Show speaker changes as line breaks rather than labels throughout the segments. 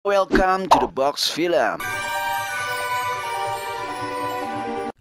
Welcome to the Box Film.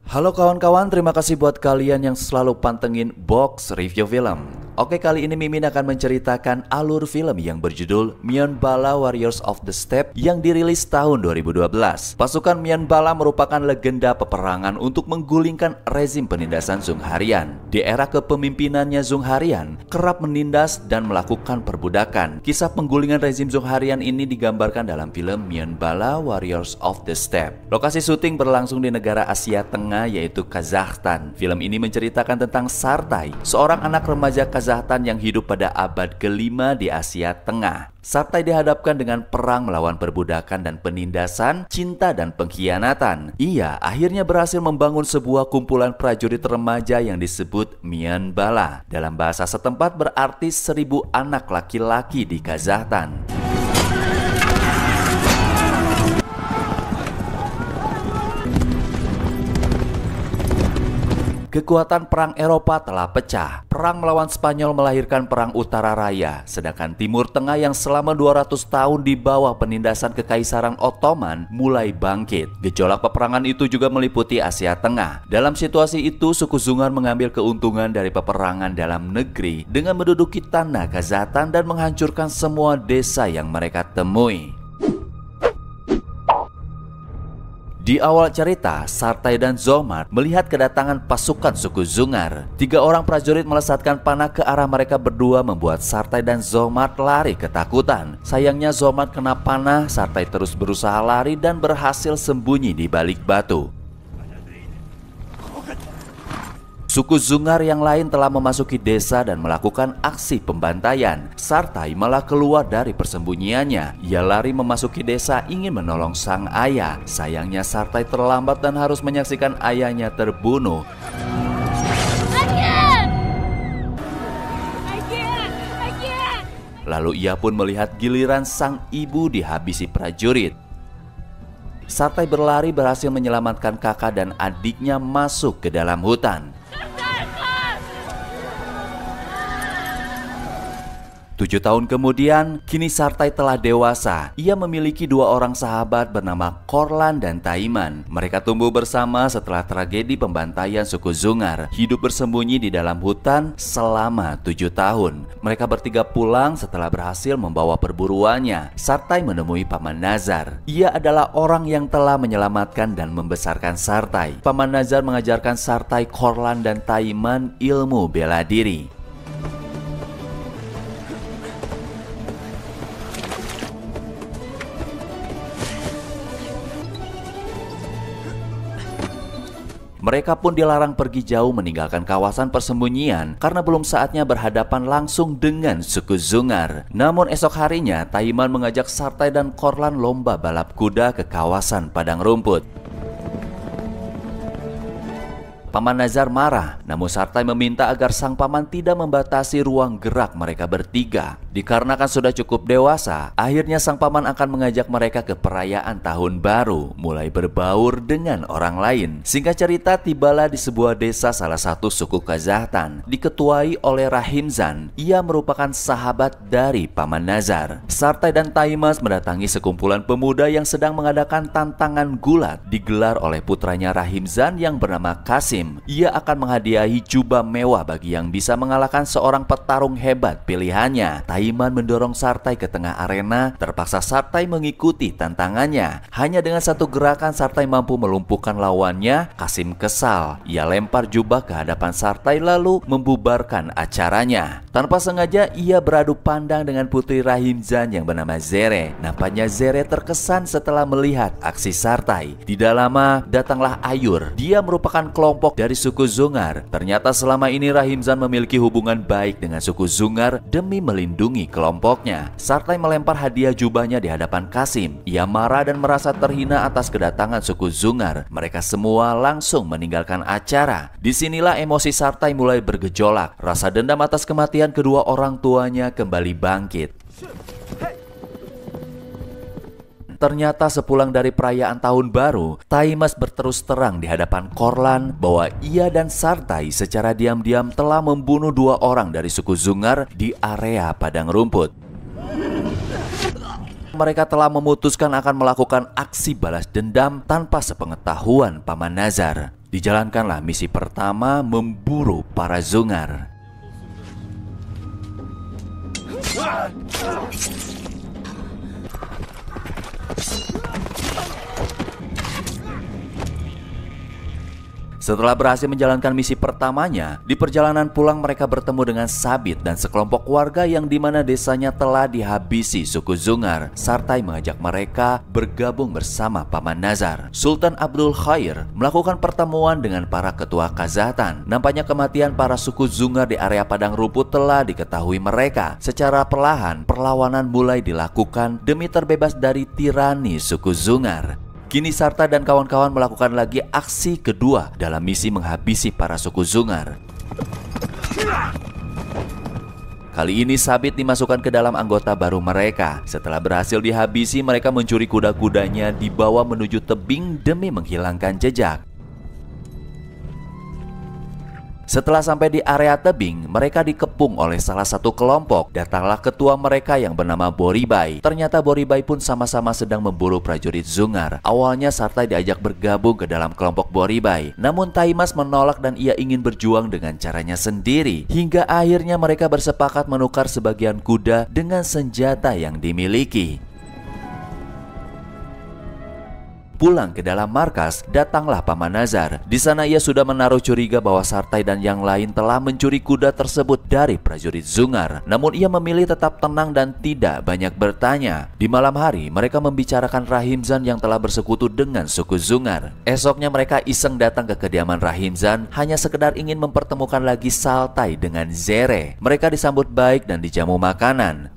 Halo kawan-kawan, terima kasih buat kalian yang selalu pantengin Box Review Film. Oke, kali ini Mimin akan menceritakan alur film yang berjudul Myeon Bala Warriors of the Steppe yang dirilis tahun 2012. Pasukan Myeon Bala merupakan legenda peperangan untuk menggulingkan rezim penindasan Dzungharian. Di era kepemimpinannya Dzungharian kerap menindas dan melakukan perbudakan. Kisah penggulingan rezim Dzungharian ini digambarkan dalam film Myeon Bala Warriors of the Steppe. Lokasi syuting berlangsung di negara Asia Tengah yaitu Kazakhstan. Film ini menceritakan tentang Sartai, seorang anak remaja Kazakhstan yang hidup pada abad ke-5 di Asia Tengah. Sartai dihadapkan dengan perang melawan perbudakan dan penindasan, cinta dan pengkhianatan. Ia akhirnya berhasil membangun sebuah kumpulan prajurit remaja yang disebut Myeon Bala. Dalam bahasa setempat berarti 1000 anak laki-laki di Kazakhstan. Kekuatan perang Eropa telah pecah. Perang melawan Spanyol melahirkan perang Utara Raya, sedangkan Timur Tengah yang selama 200 tahun di bawah penindasan Kekaisaran Ottoman mulai bangkit. Gejolak peperangan itu juga meliputi Asia Tengah. Dalam situasi itu, suku Dzungar mengambil keuntungan dari peperangan dalam negeri dengan menduduki tanah Kazakhstan dan menghancurkan semua desa yang mereka temui. Di awal cerita, Sartai dan Zomat melihat kedatangan pasukan suku Dzungar. 3 orang prajurit melesatkan panah ke arah mereka berdua membuat Sartai dan Zomat lari ketakutan. Sayangnya Zomat kena panah, Sartai terus berusaha lari dan berhasil sembunyi di balik batu. Suku Dzungar yang lain telah memasuki desa dan melakukan aksi pembantaian. Sartai malah keluar dari persembunyiannya. Ia lari memasuki desa ingin menolong sang ayah. Sayangnya Sartai terlambat dan harus menyaksikan ayahnya terbunuh. Lalu ia pun melihat giliran sang ibu dihabisi prajurit. Sartai berlari berhasil menyelamatkan kakak dan adiknya masuk ke dalam hutan. 7 tahun kemudian, kini Sartai telah dewasa. Ia memiliki 2 orang sahabat bernama Korlan dan Taiman. Mereka tumbuh bersama setelah tragedi pembantaian suku Dzungar. Hidup bersembunyi di dalam hutan selama 7 tahun. Mereka bertiga pulang setelah berhasil membawa perburuannya. Sartai menemui Paman Nazar. Ia adalah orang yang telah menyelamatkan dan membesarkan Sartai. Paman Nazar mengajarkan Sartai, Korlan dan Taiman ilmu bela diri. Mereka pun dilarang pergi jauh meninggalkan kawasan persembunyian karena belum saatnya berhadapan langsung dengan suku Dzungar. Namun esok harinya, Taiman mengajak Sartai dan Korlan lomba balap kuda ke kawasan padang rumput. Paman Nazar marah, namun Sartai meminta agar sang paman tidak membatasi ruang gerak mereka bertiga. Dikarenakan sudah cukup dewasa, akhirnya sang paman akan mengajak mereka ke perayaan tahun baru, mulai berbaur dengan orang lain. Singkat cerita, tibalah di sebuah desa salah satu suku Kazakhstan, diketuai oleh Rahimzan. Ia merupakan sahabat dari Paman Nazar. Sartai dan Taimas mendatangi sekumpulan pemuda yang sedang mengadakan tantangan gulat, digelar oleh putranya Rahimzan yang bernama Kasim. Ia akan menghadiahi jubah mewah bagi yang bisa mengalahkan seorang petarung hebat pilihannya. Taiman mendorong Sartai ke tengah arena. Terpaksa Sartai mengikuti tantangannya. Hanya dengan satu gerakan Sartai mampu melumpuhkan lawannya. Kasim kesal. Ia lempar jubah ke hadapan Sartai lalu membubarkan acaranya. Tanpa sengaja ia beradu pandang dengan putri Rahimzan yang bernama Zere. Nampaknya Zere terkesan setelah melihat aksi Sartai. Tidak lama datanglah Ayur. Dia merupakan kelompok dari suku Dzungar. Ternyata selama ini Rahimzan memiliki hubungan baik dengan suku Dzungar demi melindungi kelompoknya. Sartai melempar hadiah jubahnya di hadapan Kasim. Ia marah dan merasa terhina atas kedatangan suku Dzungar. Mereka semua langsung meninggalkan acara. Disinilah emosi Sartai mulai bergejolak. Rasa dendam atas kematian kedua orang tuanya kembali bangkit. Ternyata sepulang dari perayaan tahun baru, Taimas berterus terang di hadapan Korlan bahwa ia dan Sartai secara diam-diam telah membunuh 2 orang dari suku Dzungar di area padang rumput. Mereka telah memutuskan akan melakukan aksi balas dendam tanpa sepengetahuan Paman Nazar. Dijalankanlah misi pertama memburu para Zungar. Setelah berhasil menjalankan misi pertamanya, di perjalanan pulang mereka bertemu dengan Sabit dan sekelompok warga yang dimana desanya telah dihabisi suku Zungar. Sartai mengajak mereka bergabung bersama Paman Nazar. Sultan Abdul Khair melakukan pertemuan dengan para ketua Kazatan. Nampaknya kematian para suku Zungar di area padang rumput telah diketahui mereka. Secara perlahan, perlawanan mulai dilakukan demi terbebas dari tirani suku Zungar. Kini Sartai dan kawan-kawan melakukan lagi aksi kedua dalam misi menghabisi para suku Zungar. Kali ini Sabit dimasukkan ke dalam anggota baru mereka. Setelah berhasil dihabisi, mereka mencuri kuda-kudanya dibawa menuju tebing demi menghilangkan jejak. Setelah sampai di area tebing, mereka dikepung oleh salah satu kelompok. Datanglah ketua mereka yang bernama Boribai. Ternyata Boribai pun sama-sama sedang memburu prajurit Zungar. Awalnya Sartai diajak bergabung ke dalam kelompok Boribai. Namun Taimas menolak dan ia ingin berjuang dengan caranya sendiri. Hingga akhirnya mereka bersepakat menukar sebagian kuda dengan senjata yang dimiliki. Pulang ke dalam markas, datanglah Paman Nazar. Di sana ia sudah menaruh curiga bahwa Sartai dan yang lain telah mencuri kuda tersebut dari prajurit Zungar. Namun ia memilih tetap tenang dan tidak banyak bertanya. Di malam hari, mereka membicarakan Rahimzan yang telah bersekutu dengan suku Zungar. Esoknya mereka iseng datang ke kediaman Rahimzan, hanya sekedar ingin mempertemukan lagi Sartai dengan Zere. Mereka disambut baik dan dijamu makanan.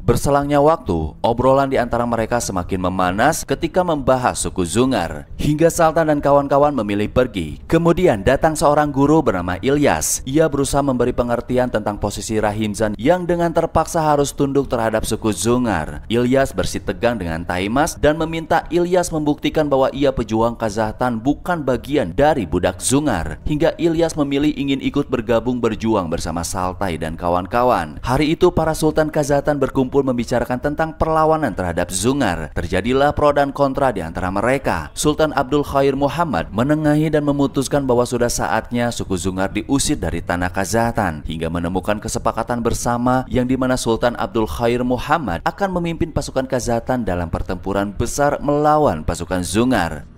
Berselangnya waktu, obrolan di antara mereka semakin memanas ketika membahas suku Zungar. Hingga Sultan dan kawan-kawan memilih pergi. Kemudian datang seorang guru bernama Ilyas. Ia berusaha memberi pengertian tentang posisi Rahimzan yang dengan terpaksa harus tunduk terhadap suku Zungar. Ilyas bersitegang dengan Taimas dan meminta Ilyas membuktikan bahwa ia pejuang Kazahtan bukan bagian dari budak Zungar. Hingga Ilyas memilih ingin ikut bergabung berjuang bersama Sartai dan kawan-kawan. Hari itu para Sultan Kazahtan berkumpul membicarakan tentang perlawanan terhadap Zungar. Terjadilah pro dan kontra di antara mereka. Sultan Abdul Khair Muhammad menengahi dan memutuskan bahwa sudah saatnya suku Zungar diusir dari tanah Kazahtan, hingga menemukan kesepakatan bersama yang dimana Sultan Abdul Khair Muhammad akan memimpin pasukan Kazahtan dalam pertempuran besar melawan pasukan Zungar.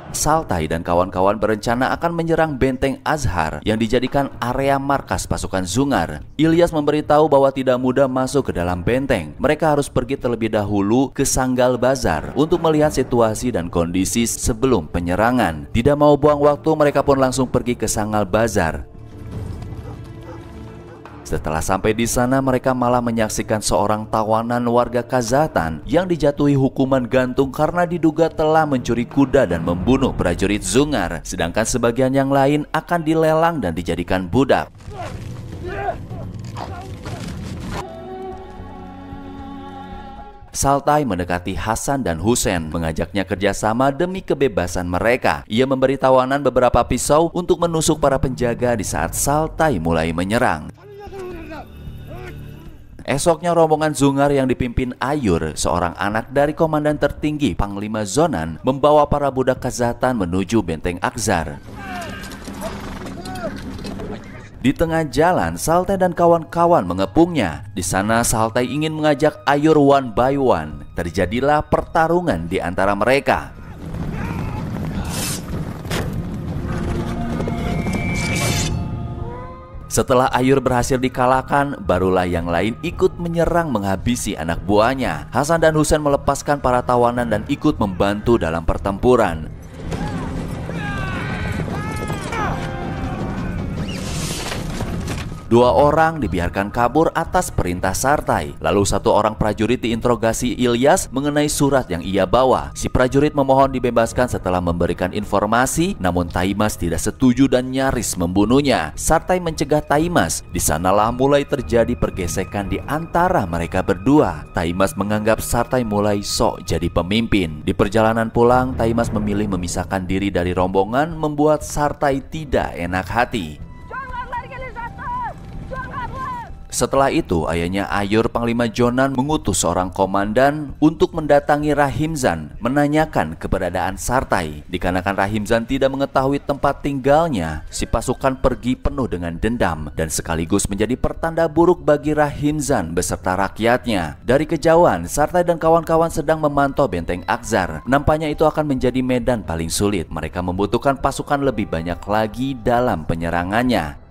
Sartai dan kawan-kawan berencana akan menyerang benteng Azhar yang dijadikan area markas pasukan Zungar. Ilyas memberitahu bahwa tidak mudah masuk ke dalam benteng. Mereka harus pergi terlebih dahulu ke Sanggal Bazar untuk melihat situasi dan kondisi sebelum penyerangan. Tidak mau buang waktu, mereka pun langsung pergi ke Sanggal Bazar. Setelah sampai di sana, mereka malah menyaksikan seorang tawanan warga Kazahtan yang dijatuhi hukuman gantung karena diduga telah mencuri kuda dan membunuh prajurit Zungar. Sedangkan sebagian yang lain akan dilelang dan dijadikan budak. Sartai mendekati Hasan dan Husain, mengajaknya kerjasama demi kebebasan mereka. Ia memberi tawanan beberapa pisau untuk menusuk para penjaga di saat Sartai mulai menyerang. Esoknya rombongan Zungar yang dipimpin Ayur, seorang anak dari komandan tertinggi Panglima Zonan, membawa para budak Kazahtan menuju benteng Azhar. Di tengah jalan, Sartai dan kawan-kawan mengepungnya. Di sana Sartai ingin mengajak Ayur one by one. Terjadilah pertarungan di antara mereka. Setelah Ayur berhasil dikalahkan, barulah yang lain ikut menyerang menghabisi anak buahnya. Hasan dan Husain melepaskan para tawanan dan ikut membantu dalam pertempuran. Dua orang dibiarkan kabur atas perintah Sartai. Lalu satu orang prajurit diinterogasi Ilyas mengenai surat yang ia bawa. Si prajurit memohon dibebaskan setelah memberikan informasi, namun Taimas tidak setuju dan nyaris membunuhnya. Sartai mencegah Taimas. Di sanalah mulai terjadi pergesekan di antara mereka berdua. Taimas menganggap Sartai mulai sok jadi pemimpin. Di perjalanan pulang, Taimas memilih memisahkan diri dari rombongan, membuat Sartai tidak enak hati. Setelah itu, ayahnya Ayur Panglima Jonan mengutus seorang komandan untuk mendatangi Rahimzan, menanyakan keberadaan Sartai. Dikarenakan Rahimzan tidak mengetahui tempat tinggalnya, si pasukan pergi penuh dengan dendam dan sekaligus menjadi pertanda buruk bagi Rahimzan beserta rakyatnya. Dari kejauhan, Sartai dan kawan-kawan sedang memantau benteng Akzar. Nampaknya itu akan menjadi medan paling sulit. Mereka membutuhkan pasukan lebih banyak lagi dalam penyerangannya.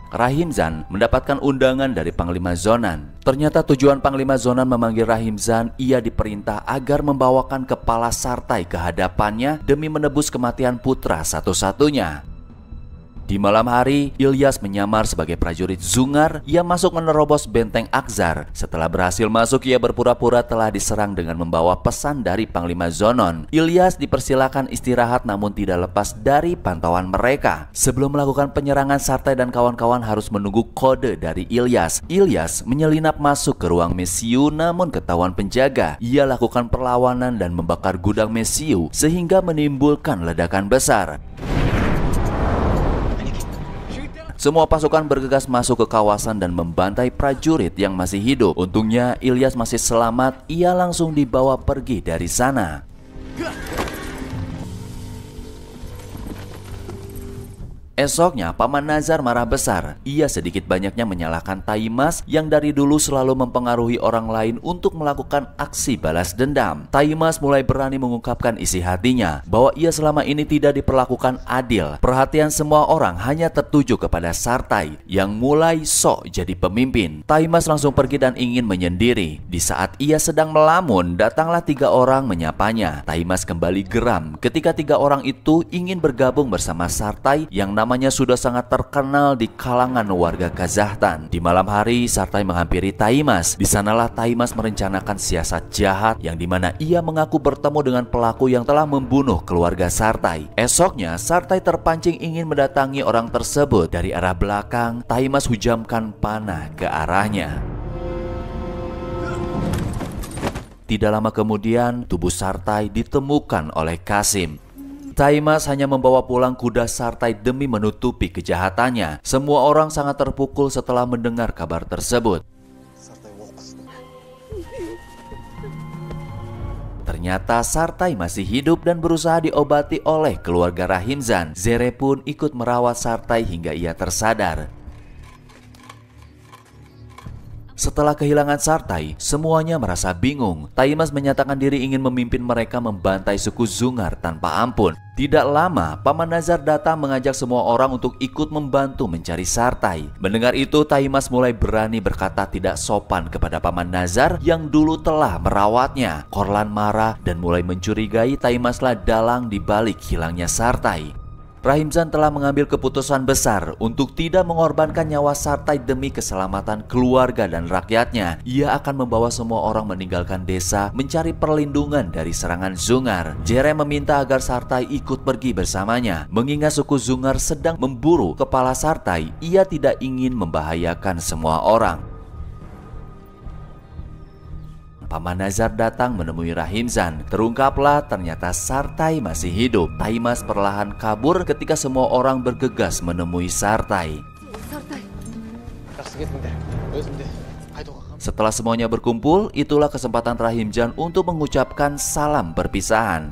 Rahimzan mendapatkan undangan dari Panglima Zonan. Ternyata tujuan Panglima Zonan memanggil Rahimzan, ia diperintah agar membawakan kepala Sartai ke hadapannya demi menebus kematian putra satu-satunya. Di malam hari, Ilyas menyamar sebagai prajurit Zungar. Ia masuk menerobos benteng Akzar. Setelah berhasil masuk, ia berpura-pura telah diserang dengan membawa pesan dari Panglima Zonon. Ilyas dipersilakan istirahat namun tidak lepas dari pantauan mereka. Sebelum melakukan penyerangan, Sartai dan kawan-kawan harus menunggu kode dari Ilyas. Ilyas menyelinap masuk ke ruang Mesiu namun ketahuan penjaga. Ia lakukan perlawanan dan membakar gudang Mesiu sehingga menimbulkan ledakan besar. Semua pasukan bergegas masuk ke kawasan dan membantai prajurit yang masih hidup. Untungnya Ilyas masih selamat, ia langsung dibawa pergi dari sana. Esoknya, Paman Nazar marah besar. Ia sedikit banyaknya menyalahkan Taimas yang dari dulu selalu mempengaruhi orang lain untuk melakukan aksi balas dendam. Taimas mulai berani mengungkapkan isi hatinya bahwa ia selama ini tidak diperlakukan adil. Perhatian semua orang hanya tertuju kepada Sartai yang mulai sok jadi pemimpin. Taimas langsung pergi dan ingin menyendiri. Di saat ia sedang melamun, datanglah 3 orang menyapanya. Taimas kembali geram ketika 3 orang itu ingin bergabung bersama Sartai yang namanya sudah sangat terkenal di kalangan warga Kazakhstan. Di malam hari, Sartai menghampiri Taimas. Di sanalah Taimas merencanakan siasat jahat yang dimana ia mengaku bertemu dengan pelaku yang telah membunuh keluarga Sartai. Esoknya, Sartai terpancing ingin mendatangi orang tersebut. Dari arah belakang, Taimas hujamkan panah ke arahnya. Tidak lama kemudian, tubuh Sartai ditemukan oleh Kasim. Taimas hanya membawa pulang kuda Sartai demi menutupi kejahatannya. Semua orang sangat terpukul setelah mendengar kabar tersebut. Ternyata Sartai masih hidup dan berusaha diobati oleh keluarga Rahimzan. Zere pun ikut merawat Sartai hingga ia tersadar. Setelah kehilangan Sartai, semuanya merasa bingung. Taimas menyatakan diri ingin memimpin mereka membantai suku Zungar tanpa ampun. Tidak lama, Paman Nazar datang mengajak semua orang untuk ikut membantu mencari Sartai. Mendengar itu, Taimas mulai berani berkata tidak sopan kepada Paman Nazar yang dulu telah merawatnya. Korlan marah dan mulai mencurigai Taimaslah dalang di balik hilangnya Sartai. Rahimzan telah mengambil keputusan besar untuk tidak mengorbankan nyawa Sartai demi keselamatan keluarga dan rakyatnya. Ia akan membawa semua orang meninggalkan desa mencari perlindungan dari serangan Zungar. Zere meminta agar Sartai ikut pergi bersamanya. Mengingat suku Zungar sedang memburu kepala Sartai, ia tidak ingin membahayakan semua orang. Paman Nazar datang menemui Rahimzan. Terungkaplah ternyata Sartai masih hidup. Taimas perlahan kabur ketika semua orang bergegas menemui Sartai. Setelah semuanya berkumpul, itulah kesempatan Rahimzan untuk mengucapkan salam perpisahan.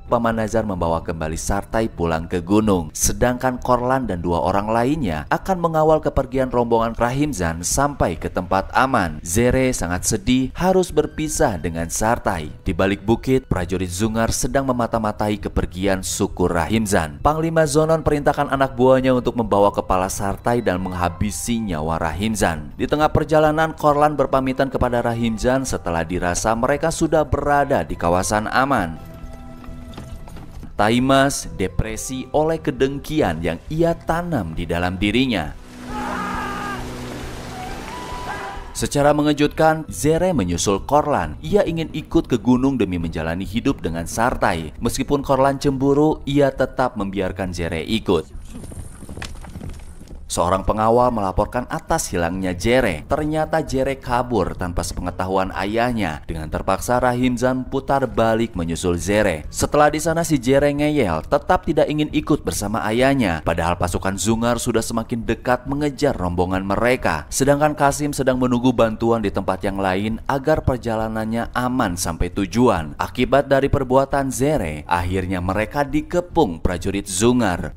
Paman Nazar membawa kembali Sartai pulang ke gunung. Sedangkan Korlan dan 2 orang lainnya akan mengawal kepergian rombongan Rahimzan sampai ke tempat aman. Zere sangat sedih harus berpisah dengan Sartai. Di balik bukit, prajurit Zungar sedang memata-matai kepergian suku Rahimzan. Panglima Zonon perintahkan anak buahnya untuk membawa kepala Sartai dan menghabisi nyawa Rahimzan. Di tengah perjalanan, Korlan berpamitan kepada Rahimzan setelah dirasa mereka sudah berada di kawasan aman. Taimas depresi oleh kedengkian yang ia tanam di dalam dirinya. Secara mengejutkan, Zere menyusul Korlan. Ia ingin ikut ke gunung demi menjalani hidup dengan Sartai. Meskipun Korlan cemburu, ia tetap membiarkan Zere ikut. Seorang pengawal melaporkan atas hilangnya Jere. Ternyata Jere kabur tanpa sepengetahuan ayahnya. Dengan terpaksa Rahimzan putar balik menyusul Jere. Setelah di sana si Jere ngeyel, tetap tidak ingin ikut bersama ayahnya. Padahal pasukan Zungar sudah semakin dekat mengejar rombongan mereka. Sedangkan Qasim sedang menunggu bantuan di tempat yang lain agar perjalanannya aman sampai tujuan. Akibat dari perbuatan Jere, akhirnya mereka dikepung prajurit Zungar.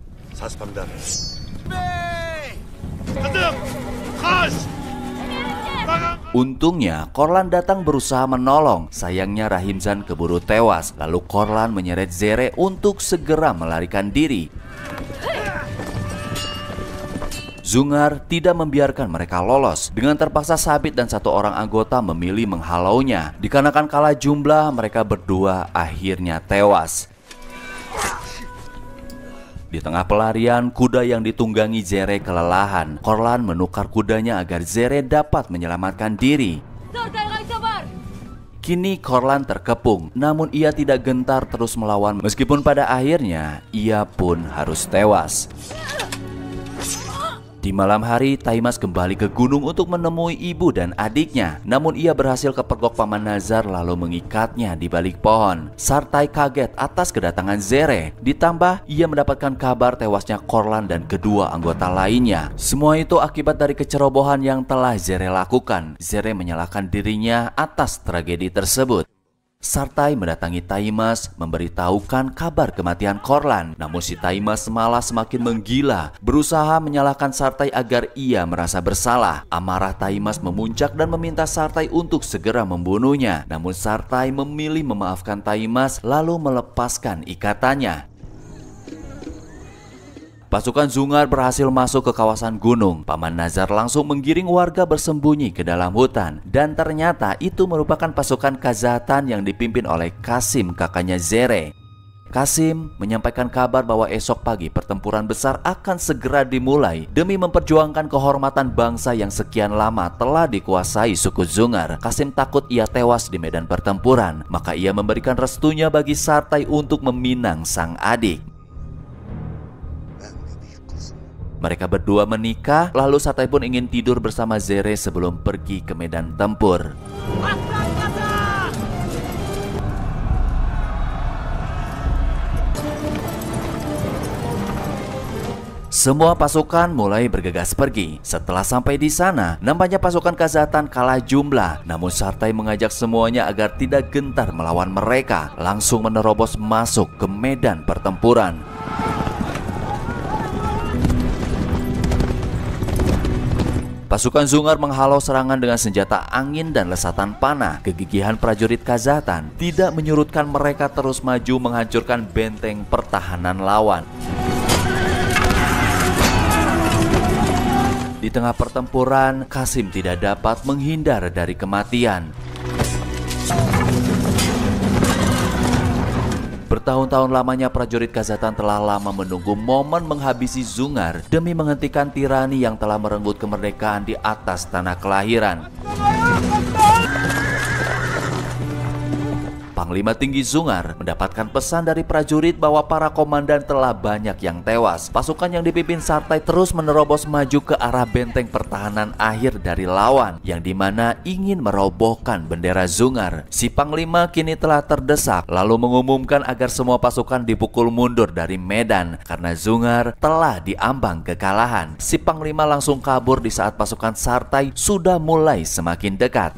Untungnya Korlan datang berusaha menolong. Sayangnya Rahimzan keburu tewas. Lalu Korlan menyeret Jere untuk segera melarikan diri. Zungar tidak membiarkan mereka lolos. Dengan terpaksa Sabit dan satu orang anggota memilih menghalaunya. Dikarenakan kalah jumlah, mereka berdua akhirnya tewas. Di tengah pelarian, kuda yang ditunggangi Jere kelelahan. Korlan menukar kudanya agar Jere dapat menyelamatkan diri. Kini Korlan terkepung, namun ia tidak gentar terus melawan meskipun pada akhirnya ia pun harus tewas. Di malam hari, Taimas kembali ke gunung untuk menemui ibu dan adiknya. Namun ia berhasil kepergok Paman Nazar lalu mengikatnya di balik pohon. Sartai kaget atas kedatangan Jere. Ditambah ia mendapatkan kabar tewasnya Korlan dan kedua anggota lainnya. Semua itu akibat dari kecerobohan yang telah Jere lakukan. Jere menyalahkan dirinya atas tragedi tersebut. Sartai mendatangi Taimas memberitahukan kabar kematian Korlan. Namun si Taimas malah semakin menggila, berusaha menyalahkan Sartai agar ia merasa bersalah. Amarah Taimas memuncak dan meminta Sartai untuk segera membunuhnya. Namun Sartai memilih memaafkan Taimas lalu melepaskan ikatannya. Pasukan Zungar berhasil masuk ke kawasan gunung. Paman Nazar langsung menggiring warga bersembunyi ke dalam hutan. Dan ternyata itu merupakan pasukan Khazatan yang dipimpin oleh Qasim, kakaknya Jere. Qasim menyampaikan kabar bahwa esok pagi pertempuran besar akan segera dimulai demi memperjuangkan kehormatan bangsa yang sekian lama telah dikuasai suku Zungar. Qasim takut ia tewas di medan pertempuran, maka ia memberikan restunya bagi Sartai untuk meminang sang adik. Mereka berdua menikah, lalu Sartai pun ingin tidur bersama Jere sebelum pergi ke medan tempur. Semua pasukan mulai bergegas pergi. Setelah sampai di sana, nampaknya pasukan Khazatan kalah jumlah. Namun Sartai mengajak semuanya agar tidak gentar melawan mereka, langsung menerobos masuk ke medan pertempuran. Pasukan Zungar menghalau serangan dengan senjata angin dan lesatan panah. Kegigihan prajurit Khazatan tidak menyurutkan mereka terus maju menghancurkan benteng pertahanan lawan. Di tengah pertempuran, Qasim tidak dapat menghindar dari kematian. Bertahun-tahun lamanya prajurit Khazatan telah lama menunggu momen menghabisi Zungar demi menghentikan tirani yang telah merenggut kemerdekaan di atas tanah kelahiran. Panglima Tinggi Zungar mendapatkan pesan dari prajurit bahwa para komandan telah banyak yang tewas. Pasukan yang dipimpin Sartai terus menerobos maju ke arah benteng pertahanan akhir dari lawan, yang dimana ingin merobohkan bendera Zungar. Si Panglima kini telah terdesak, lalu mengumumkan agar semua pasukan dipukul mundur dari medan karena Zungar telah diambang kekalahan. Si Panglima langsung kabur di saat pasukan Sartai sudah mulai semakin dekat.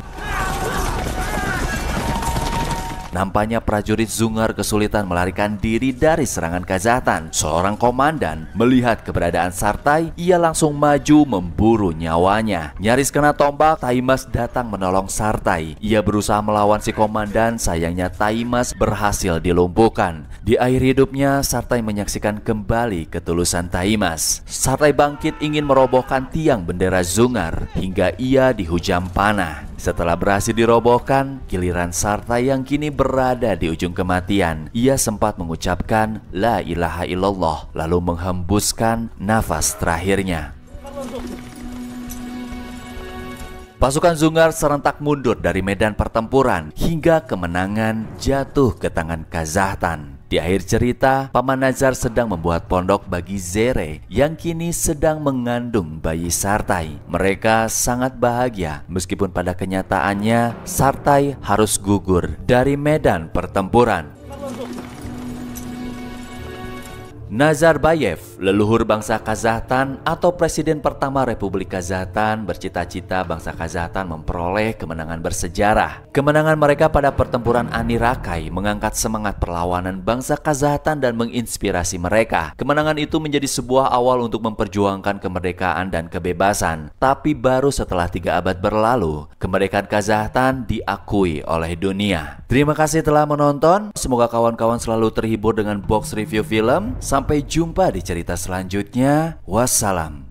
Nampaknya prajurit Zungar kesulitan melarikan diri dari serangan Khazatan. Seorang komandan melihat keberadaan Sartai, ia langsung maju memburu nyawanya. Nyaris kena tombak, Taimas datang menolong Sartai. Ia berusaha melawan si komandan, sayangnya Taimas berhasil dilumpuhkan. Di akhir hidupnya, Sartai menyaksikan kembali ketulusan Taimas. Sartai bangkit ingin merobohkan tiang bendera Zungar hingga ia dihujam panah. Setelah berhasil dirobohkan, giliran Sartai yang kini berada di ujung kematian. Ia sempat mengucapkan La ilaha illallah, lalu menghembuskan nafas terakhirnya. Pasukan Zungar serentak mundur dari medan pertempuran hingga kemenangan jatuh ke tangan Khazatan. Di akhir cerita, Paman Nazar sedang membuat pondok bagi Zere yang kini sedang mengandung bayi Sartai. Mereka sangat bahagia meskipun pada kenyataannya Sartai harus gugur dari medan pertempuran. Nazarbayev, leluhur bangsa Kazakhstan atau presiden pertama Republik Kazakhstan, bercita-cita bangsa Kazakhstan memperoleh kemenangan bersejarah. Kemenangan mereka pada pertempuran Ani Rakai mengangkat semangat perlawanan bangsa Kazakhstan dan menginspirasi mereka. Kemenangan itu menjadi sebuah awal untuk memperjuangkan kemerdekaan dan kebebasan. Tapi baru setelah 3 abad berlalu, kemerdekaan Kazakhstan diakui oleh dunia. Terima kasih telah menonton. Semoga kawan-kawan selalu terhibur dengan box review film. Sampai jumpa di cerita selanjutnya. Wassalam.